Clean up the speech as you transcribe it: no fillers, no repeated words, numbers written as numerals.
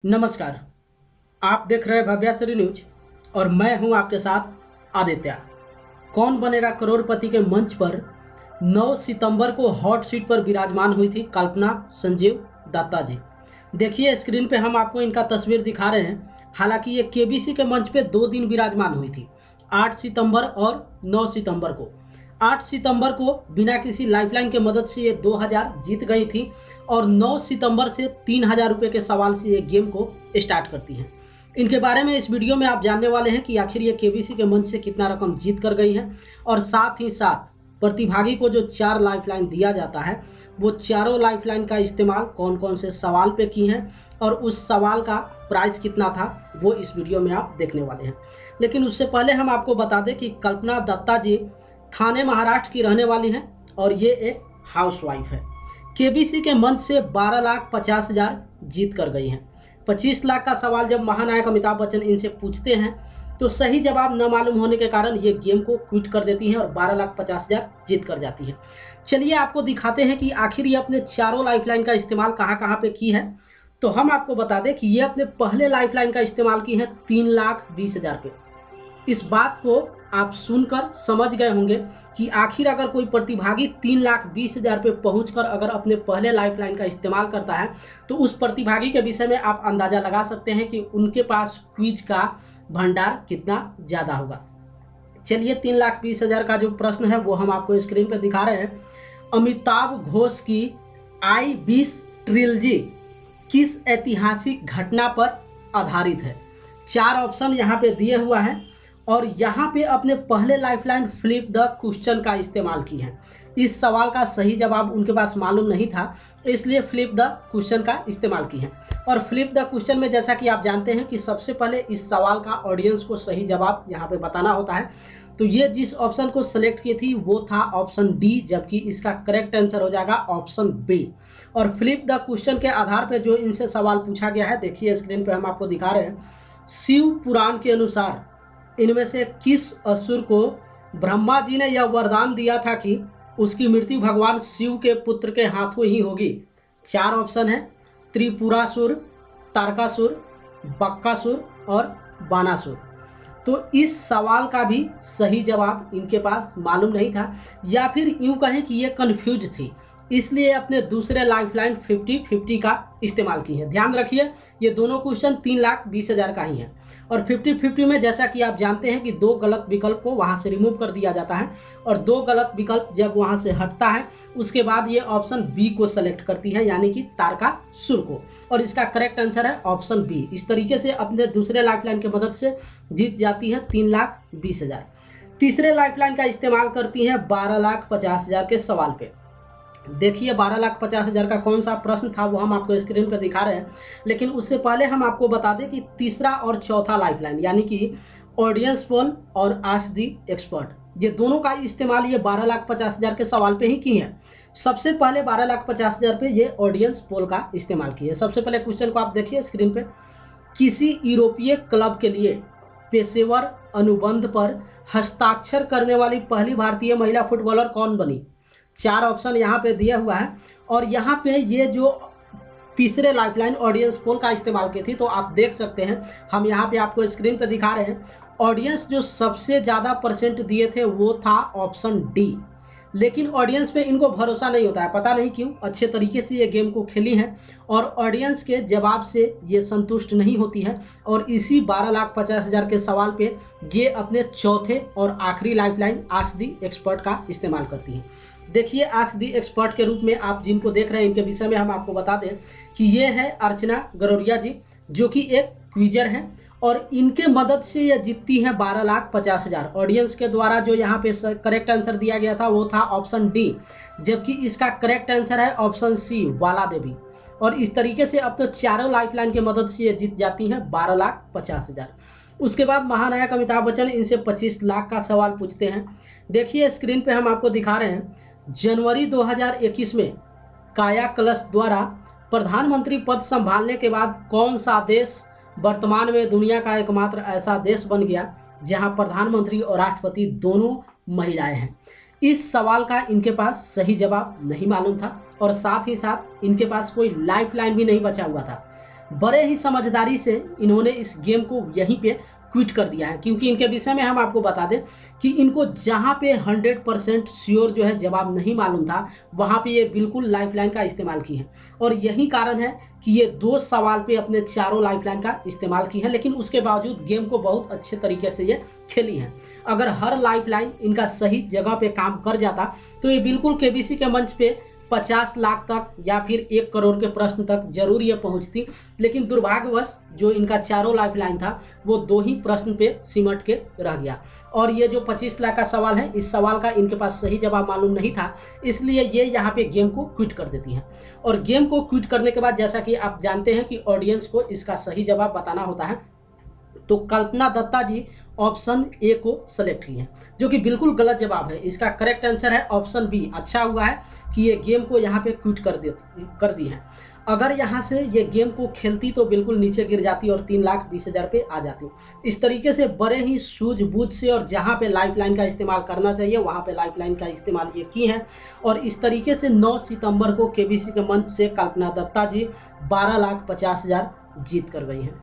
नमस्कार। आप देख रहे हैं भव्याश्री न्यूज और मैं हूं आपके साथ आदित्य। कौन बनेगा करोड़पति के मंच पर 9 सितंबर को हॉट सीट पर विराजमान हुई थी कल्पना संजीव दत्ता जी। देखिए स्क्रीन पे हम आपको इनका तस्वीर दिखा रहे हैं। हालांकि ये केबीसी के मंच पे 2 दिन विराजमान हुई थी, 8 सितंबर और 9 सितंबर को। 8 सितंबर को बिना किसी लाइफलाइन के मदद से ये 2000 जीत गई थी और 9 सितंबर से 3000 रुपये के सवाल से ये गेम को स्टार्ट करती हैं। इनके बारे में इस वीडियो में आप जानने वाले हैं कि आखिर ये केबीसी के मंच से कितना रकम जीत कर गई हैं और साथ ही साथ प्रतिभागी को जो 4 लाइफलाइन दिया जाता है वो चारों लाइफलाइन का इस्तेमाल कौन कौन से सवाल पे की हैं और उस सवाल का प्राइस कितना था वो इस वीडियो में आप देखने वाले हैं। लेकिन उससे पहले हम आपको बता दें कि कल्पना दत्ता जी थाने महाराष्ट्र की रहने वाली हैं और ये एक हाउसवाइफ है। केबीसी के मंच से 12,50,000 जीत कर गई हैं। 25 लाख का सवाल जब महानायक अमिताभ बच्चन इनसे पूछते हैं तो सही जवाब न मालूम होने के कारण ये गेम को क्विट कर देती हैं और 12,50,000 जीत कर जाती हैं। चलिए आपको दिखाते हैं कि आखिर ये अपने चारों लाइफलाइन का इस्तेमाल कहाँ कहाँ पे की है। तो हम आपको बता दें कि ये अपने पहले लाइफलाइन का इस्तेमाल की है 3,20,000 पे। इस बात को आप सुनकर समझ गए होंगे कि आखिर अगर कोई प्रतिभागी 3,20,000 पे पहुंचकर अगर अपने पहले लाइफलाइन का इस्तेमाल करता है तो उस प्रतिभागी के विषय में आप अंदाज़ा लगा सकते हैं कि उनके पास क्विज का भंडार कितना ज़्यादा होगा। चलिए 3,20,000 का जो प्रश्न है वो हम आपको स्क्रीन पर दिखा रहे हैं। अमिताभ घोष की I-20 ट्रिलॉजी किस ऐतिहासिक घटना पर आधारित है? 4 ऑप्शन यहाँ पे दिए हुआ है और यहाँ पे अपने पहले लाइफलाइन फ्लिप द क्वेश्चन का इस्तेमाल की है। इस सवाल का सही जवाब उनके पास मालूम नहीं था, इसलिए फ्लिप द क्वेश्चन का इस्तेमाल की है। और फ्लिप द क्वेश्चन में जैसा कि आप जानते हैं कि सबसे पहले इस सवाल का ऑडियंस को सही जवाब यहाँ पे बताना होता है। तो ये जिस ऑप्शन को सिलेक्ट की थी वो था ऑप्शन डी, जबकि इसका करेक्ट आंसर हो जाएगा ऑप्शन बी। और फ्लिप द क्वेश्चन के आधार पर जो इनसे सवाल पूछा गया है, देखिए स्क्रीन पर हम आपको दिखा रहे हैं। शिव पुराण के अनुसार इनमें से किस असुर को ब्रह्मा जी ने यह वरदान दिया था कि उसकी मृत्यु भगवान शिव के पुत्र के हाथों ही होगी? 4 ऑप्शन है, त्रिपुरासुर, तारकासुर, बक्कासुर और बानासुर। तो इस सवाल का भी सही जवाब इनके पास मालूम नहीं था, या फिर यूँ कहें कि ये कन्फ्यूज थी, इसलिए अपने दूसरे लाइफलाइन 50-50 का इस्तेमाल की है। ध्यान रखिए ये दोनों क्वेश्चन 3,20,000 का ही है और 50-50 में जैसा कि आप जानते हैं कि 2 गलत विकल्प को वहां से रिमूव कर दिया जाता है और 2 गलत विकल्प जब वहां से हटता है उसके बाद ये ऑप्शन बी को सेलेक्ट करती है, यानी कि तारकासुर को, और इसका करेक्ट आंसर है ऑप्शन बी। इस तरीके से अपने दूसरे लाइफलाइन की मदद से जीत जाती है 3,20,000। तीसरे लाइफलाइन का इस्तेमाल करती हैं 12,50,000 के सवाल पे। देखिए 12,50,000 का कौन सा प्रश्न था वो हम आपको स्क्रीन पर दिखा रहे हैं, लेकिन उससे पहले हम आपको बता दें कि तीसरा और चौथा लाइफलाइन यानी कि ऑडियंस पोल और आस्क द एक्सपर्ट, ये दोनों का इस्तेमाल ये 12,50,000 के सवाल पे ही की है। सबसे पहले 12,50,000 पे ये ऑडियंस पोल का इस्तेमाल किए। सबसे पहले क्वेश्चन को आप देखिए स्क्रीन पे। किसी यूरोपीय क्लब के लिए पेशेवर अनुबंध पर हस्ताक्षर करने वाली पहली भारतीय महिला फुटबॉलर कौन बनी? 4 ऑप्शन यहाँ पे दिया हुआ है और यहाँ पे ये जो तीसरे लाइफलाइन ऑडियंस पोल का इस्तेमाल की थी, तो आप देख सकते हैं हम यहाँ पे आपको स्क्रीन पे दिखा रहे हैं। ऑडियंस जो सबसे ज़्यादा परसेंट दिए थे वो था ऑप्शन डी, लेकिन ऑडियंस पे इनको भरोसा नहीं होता है, पता नहीं क्यों। अच्छे तरीके से ये गेम को खेली है और ऑडियंस के जवाब से ये संतुष्ट नहीं होती है और इसी 12,50,000 के सवाल पे ये अपने चौथे और आखिरी लाइफलाइन आस्क द एक्सपर्ट का इस्तेमाल करती है। देखिए आस्क द एक्सपर्ट के रूप में आप जिनको देख रहे हैं इनके विषय में हम आपको बता दें कि ये है अर्चना गरोरिया जी, जो कि एक क्विजर हैं और इनके मदद से ये जीतती हैं 12,50,000। ऑडियंस के द्वारा जो यहाँ पे करेक्ट आंसर दिया गया था वो था ऑप्शन डी, जबकि इसका करेक्ट आंसर है ऑप्शन सी, बाला देवी। और इस तरीके से अब तो चारों लाइफलाइन की मदद से ये जीत जाती हैं 12,50,000। उसके बाद महानायक अमिताभ बच्चन इनसे 25 लाख का सवाल पूछते हैं। देखिए स्क्रीन पे हम आपको दिखा रहे हैं। जनवरी 2021 में काया कलश द्वारा प्रधानमंत्री पद संभालने के बाद कौन सा देश वर्तमान में दुनिया का एकमात्र ऐसा देश बन गया जहां प्रधानमंत्री और राष्ट्रपति दोनों महिलाएं हैं? इस सवाल का इनके पास सही जवाब नहीं मालूम था और साथ ही साथ इनके पास कोई लाइफलाइन भी नहीं बचा हुआ था। बड़े ही समझदारी से इन्होंने इस गेम को यहीं पे क्विट कर दिया है, क्योंकि इनके विषय में हम आपको बता दें कि इनको जहाँ पे 100% श्योर जो है जवाब नहीं मालूम था, वहाँ पे ये बिल्कुल लाइफलाइन का इस्तेमाल की है। और यही कारण है कि ये 2 सवाल पे अपने चारों लाइफलाइन का इस्तेमाल की है, लेकिन उसके बावजूद गेम को बहुत अच्छे तरीके से ये खेली है। अगर हर लाइफलाइन इनका सही जगह पे काम कर जाता तो ये बिल्कुल केबीसी के मंच पे 50 लाख तक या फिर 1 करोड़ के प्रश्न तक जरूर ये पहुंचती, लेकिन दुर्भाग्यवश जो इनका चारों लाइफलाइन था वो 2 ही प्रश्न पे सिमट के रह गया। और ये जो 25 लाख का सवाल है, इस सवाल का इनके पास सही जवाब मालूम नहीं था, इसलिए ये यहाँ पे गेम को क्विट कर देती हैं। और गेम को क्विट करने के बाद जैसा कि आप जानते हैं कि ऑडियंस को इसका सही जवाब बताना होता है, तो कल्पना दत्ता जी ऑप्शन ए को सेलेक्ट की है, जो कि बिल्कुल गलत जवाब है। इसका करेक्ट आंसर है ऑप्शन बी। अच्छा हुआ है कि ये गेम को यहाँ पे क्विट कर दी है। अगर यहाँ से ये गेम को खेलती तो बिल्कुल नीचे गिर जाती और 3,20,000 पे आ जाती। इस तरीके से बड़े ही सूझबूझ से और जहाँ पे लाइफलाइन का इस्तेमाल करना चाहिए वहाँ पे लाइफलाइन का इस्तेमाल ये की है। और इस तरीके से 9 सितंबर को केबीसी के मंच से कल्पना दत्ता जी 12,50,000 जीत कर गई हैं।